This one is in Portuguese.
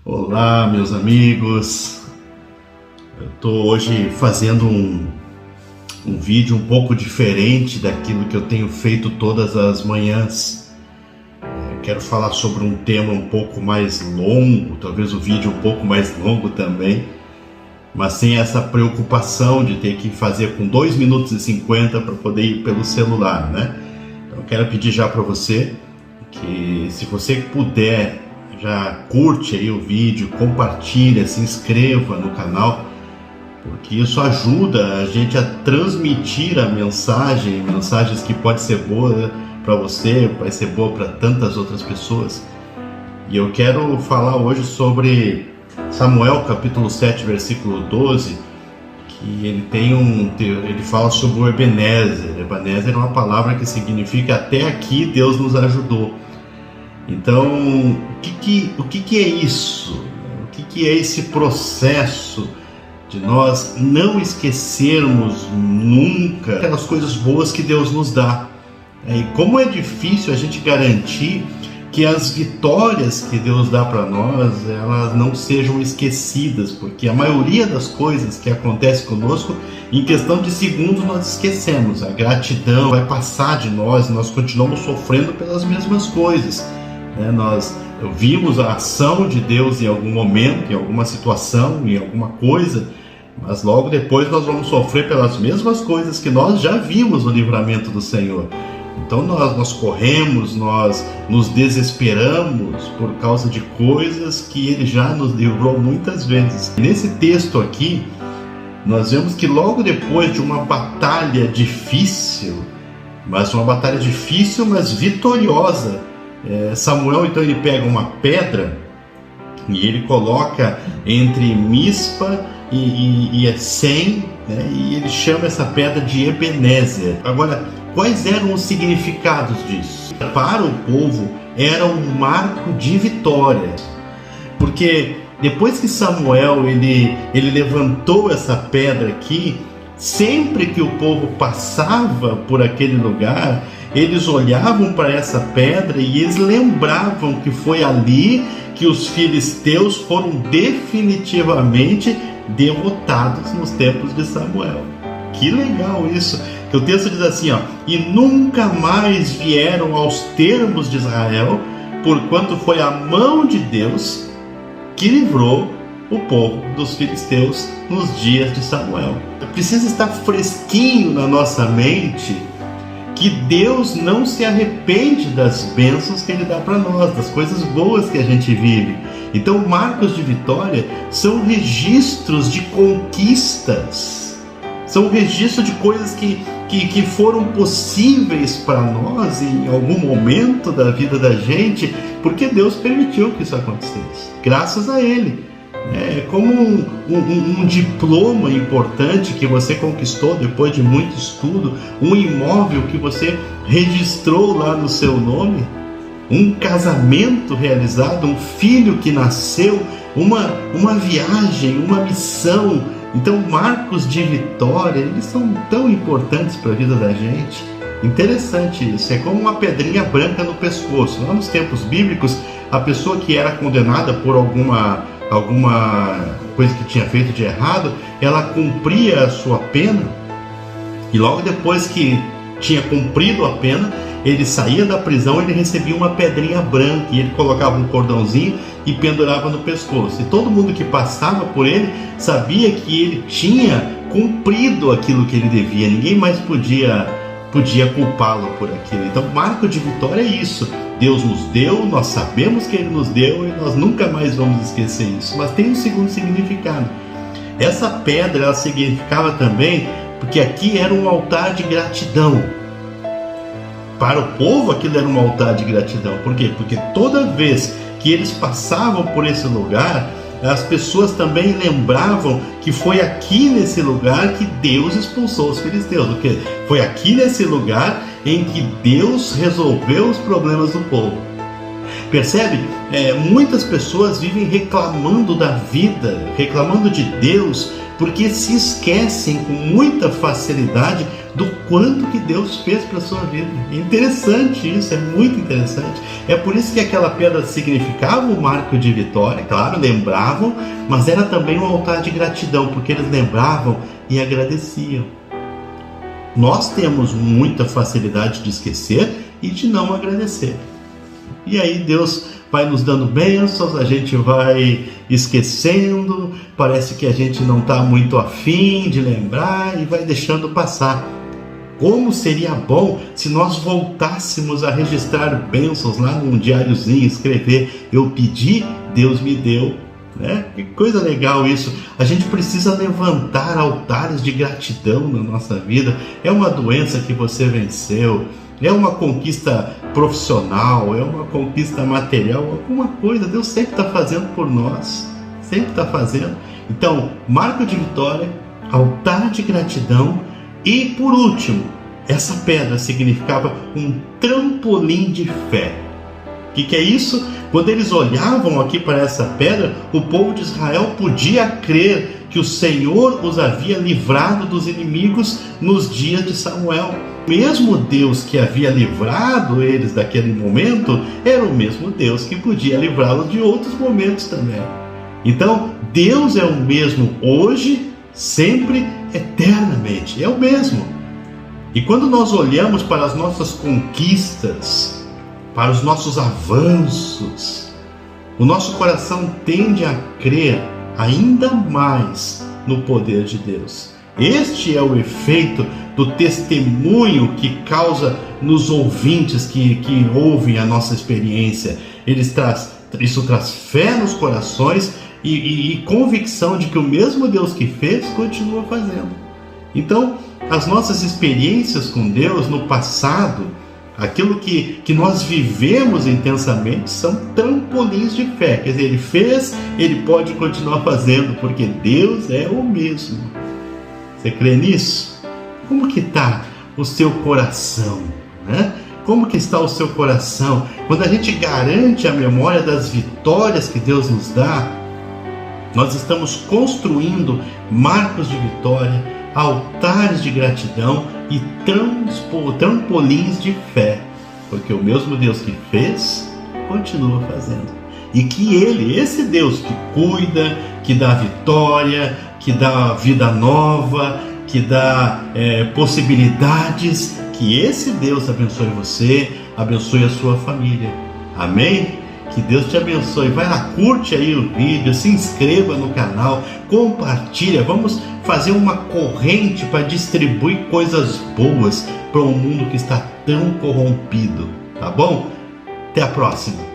Olá, meus amigos. Eu estou hoje fazendo um vídeo um pouco diferente daquilo que eu tenho feito todas as manhãs. Quero falar sobre um tema um pouco mais longo, talvez o vídeo um pouco mais longo também, mas sem essa preocupação de ter que fazer com 2 minutos e 50 para poder ir pelo celular, né? Então eu quero pedir já para você que, se você puder, já curte aí o vídeo, compartilha, se inscreva no canal, porque isso ajuda a gente a transmitir a mensagens que pode ser boa para você, vai ser boa para tantas outras pessoas. E eu quero falar hoje sobre Samuel capítulo 7, versículo 12, que ele fala sobre o Ebenezer. Ebenezer é uma palavra que significa até aqui Deus nos ajudou. Então, o que é isso? O que é esse processo de nós não esquecermos nunca aquelas coisas boas que Deus nos dá? E como é difícil a gente garantir que as vitórias que Deus dá para nós, elas não sejam esquecidas, porque a maioria das coisas que acontece conosco, em questão de segundos nós esquecemos. A gratidão vai passar de nós continuamos sofrendo pelas mesmas coisas. Nós vimos a ação de Deus em algum momento, em alguma situação, em alguma coisa, mas logo depois nós vamos sofrer pelas mesmas coisas que nós já vimos no livramento do Senhor. Então nós corremos, nós nos desesperamos por causa de coisas que Ele já nos livrou muitas vezes. Nesse texto aqui, nós vemos que logo depois de uma batalha difícil, mas vitoriosa, Samuel então ele pega uma pedra e ele coloca entre Mispa e Sem, né, e ele chama essa pedra de Ebenezer. Agora, quais eram os significados disso? Para o povo era um marco de vitória, porque depois que Samuel ele levantou essa pedra aqui, sempre que o povo passava por aquele lugar, eles olhavam para essa pedra e eles lembravam que foi ali que os filisteus foram definitivamente derrotados nos tempos de Samuel. Que legal isso! Que o texto diz assim, e nunca mais vieram aos termos de Israel, porquanto foi a mão de Deus que livrou o povo dos filisteus nos dias de Samuel. Precisa estar fresquinho na nossa mente que Deus não se arrepende das bênçãos que Ele dá para nós, das coisas boas que a gente vive. Então, marcos de vitória são registros de conquistas, são registros de coisas que foram possíveis para nós em algum momento da vida da gente, porque Deus permitiu que isso acontecesse, graças a Ele. É como um diploma importante que você conquistou depois de muito estudo, um imóvel que você registrou lá no seu nome, um casamento realizado, um filho que nasceu, uma viagem, uma missão. Então, marcos de vitória, eles são tão importantes para a vida da gente. Interessante isso, é como uma pedrinha branca no pescoço. Lá nos tempos bíblicos, a pessoa que era condenada por alguma coisa que tinha feito de errado, ela cumpria a sua pena, e logo depois que tinha cumprido a pena, ele saía da prisão, ele recebia uma pedrinha branca, e ele colocava um cordãozinho e pendurava no pescoço, e todo mundo que passava por ele sabia que ele tinha cumprido aquilo que ele devia, ninguém mais podia culpá-lo por aquilo. Então, marco de vitória é isso. Deus nos deu, nós sabemos que Ele nos deu e nós nunca mais vamos esquecer isso. Mas tem um segundo significado. Essa pedra, ela significava também, porque aqui era um altar de gratidão. Para o povo, aquilo era um altar de gratidão. Por quê? Porque toda vez que eles passavam por esse lugar, as pessoas também lembravam que foi aqui nesse lugar que Deus expulsou os filisteus, porque foi aqui nesse lugar em que Deus resolveu os problemas do povo. Percebe? Muitas pessoas vivem reclamando da vida, reclamando de Deus, porque se esquecem com muita facilidade do quanto que Deus fez para a sua vida. É interessante isso, é muito interessante. É por isso que aquela pedra significava o marco de vitória, claro, lembravam, mas era também um altar de gratidão, porque eles lembravam e agradeciam. Nós temos muita facilidade de esquecer e de não agradecer. E aí Deus vai nos dando bênçãos, a gente vai esquecendo, parece que a gente não está muito afim de lembrar e vai deixando passar. Como seria bom se nós voltássemos a registrar bênçãos lá num diáriozinho, escrever: eu pedi, Deus me deu, né? Que coisa legal isso. A gente precisa levantar altares de gratidão na nossa vida. É uma doença que você venceu, é uma conquista profissional, é uma conquista material, alguma coisa Deus sempre está fazendo por nós, sempre está fazendo. Então, marco de vitória, altar de gratidão. E por último, essa pedra significava um trampolim de fé. O que é isso? Quando eles olhavam aqui para essa pedra, o povo de Israel podia crer que o Senhor os havia livrado dos inimigos nos dias de Samuel. Mesmo Deus que havia livrado eles daquele momento, era o mesmo Deus que podia livrá-los de outros momentos também. Então, Deus é o mesmo hoje, sempre, eternamente. É o mesmo. E quando nós olhamos para as nossas conquistas, para os nossos avanços, o nosso coração tende a crer ainda mais no poder de Deus. Este é o efeito do testemunho que causa nos ouvintes que ouvem a nossa experiência. Isso traz fé nos corações e convicção de que o mesmo Deus que fez continua fazendo. Então, as nossas experiências com Deus no passado, aquilo que nós vivemos intensamente, são trampolins de fé. Quer dizer, Ele fez, Ele pode continuar fazendo, porque Deus é o mesmo. Você crê nisso? Como que está o seu coração, né? Como que está o seu coração? Quando a gente garante a memória das vitórias que Deus nos dá, nós estamos construindo marcos de vitória, altares de gratidão e trampolins de fé, porque o mesmo Deus que fez, continua fazendo. E que Ele, esse Deus que cuida, que dá vitória, que dá vida nova, que dá possibilidades, que esse Deus abençoe você, abençoe a sua família. Amém? Que Deus te abençoe. Vai lá, curte aí o vídeo, se inscreva no canal, compartilha. Vamos fazer uma corrente para distribuir coisas boas para um mundo que está tão corrompido, tá bom? Até a próxima.